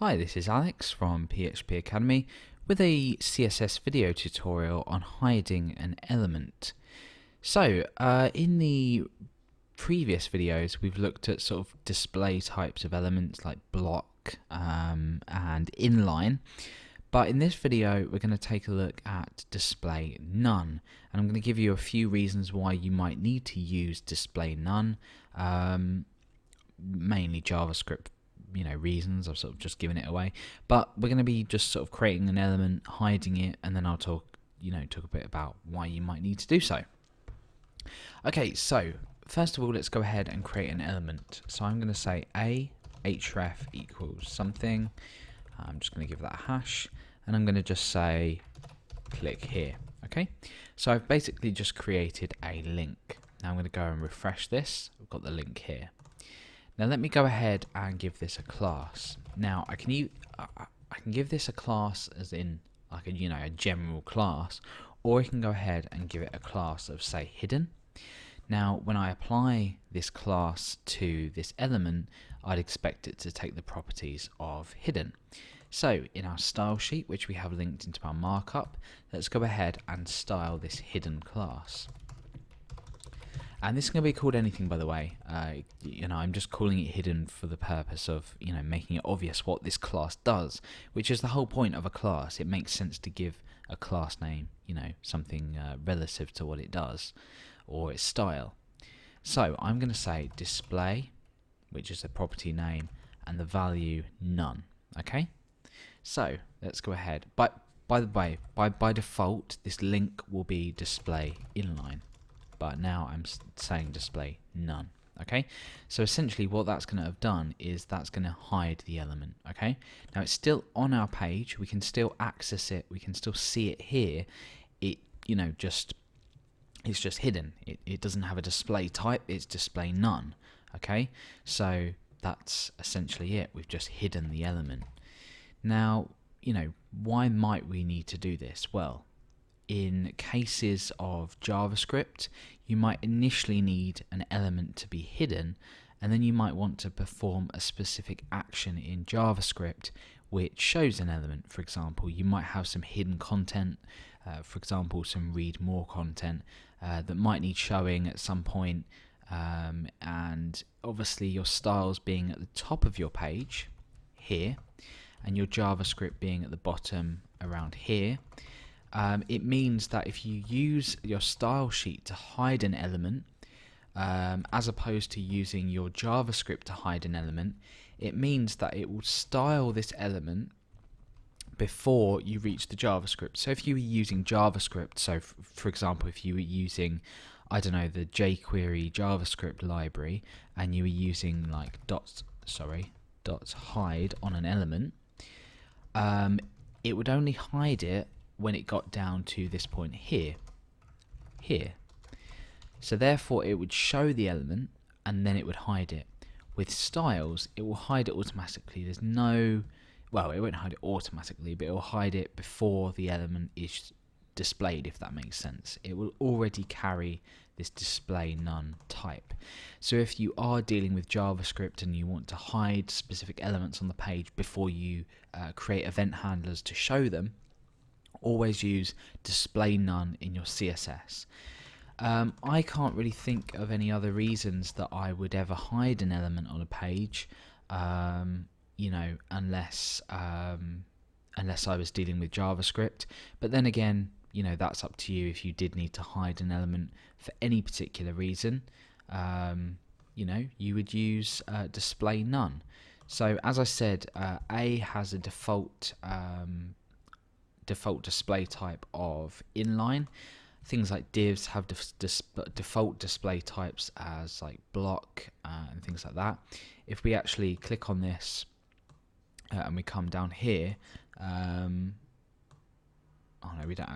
Hi, this is Alex from PHP Academy with a CSS video tutorial on hiding an element. So, in the previous videos, we've looked at sort of display types of elements like block and inline. But in this video, we're going to take a look at display none. And I'm going to give you a few reasons why you might need to use display none, mainly JavaScript reasons. I've sort of just given it away, but we're going to be just sort of creating an element, hiding it, and then I'll talk a bit about why you might need to do so. Okay, so first of all, let's go ahead and create an element. So I'm going to say a href equals something. I'm just going to give that a hash, and I'm going to just say click here. Okay, so I've basically just created a link. Now I'm going to go and refresh this. I've got the link here. Now let me go ahead and give this a class. Now I can give this a class as in like a general class, or I can go ahead and give it a class of, say, hidden. Now when I apply this class to this element, I'd expect it to take the properties of hidden. So in our style sheet, which we have linked into our markup, let's go ahead and style this hidden class. And this is going to be called anything, by the way. I'm just calling it hidden for the purpose of, making it obvious what this class does, which is the whole point of a class. It makes sense to give a class name, something relative to what it does, or its style. So I'm going to say display, which is a property name, and the value none. Okay. So let's go ahead. But by the way, by default, this link will be display inline. But now I'm saying display none. Okay, so essentially what that's going to have done is that's going to hide the element. Okay, now it's still on our page, we can still access it, we can still see it here. It's just hidden. It doesn't have a display type, it's display none. Okay, so that's essentially it. We've just hidden the element. Now, why might we need to do this? Well, in cases of JavaScript, you might initially need an element to be hidden, and then you might want to perform a specific action in JavaScript which shows an element. For example, you might have some hidden content, for example, some read more content that might need showing at some point, and obviously your styles being at the top of your page here, and your JavaScript being at the bottom around here. It means that if you use your style sheet to hide an element, as opposed to using your JavaScript to hide an element, it means that it will style this element before you reach the JavaScript. So if you were using JavaScript, so for example, if you were using, I don't know, the jQuery JavaScript library, and you were using like dots hide on an element, it would only hide it when it got down to this point here. So therefore it would show the element and then it would hide it. With styles, it will hide it automatically. There's no, well, it won't hide it automatically, but it will hide it before the element is displayed, if that makes sense. It will already carry this display none type. So if you are dealing with JavaScript and you want to hide specific elements on the page before you create event handlers to show them, always use display none in your CSS. I can't really think of any other reasons that I would ever hide an element on a page, unless I was dealing with JavaScript. But then again, that's up to you. If you did need to hide an element for any particular reason, you would use display none. So as I said, A has a default display type of inline. Things like divs have default display types as like block and things like that. If we actually click on this and we come down here, oh no, we can't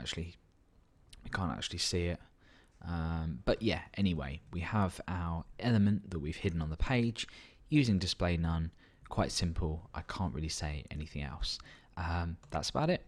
actually see it. But yeah, anyway, we have our element that we've hidden on the page using display none. Quite simple. I can't really say anything else. That's about it.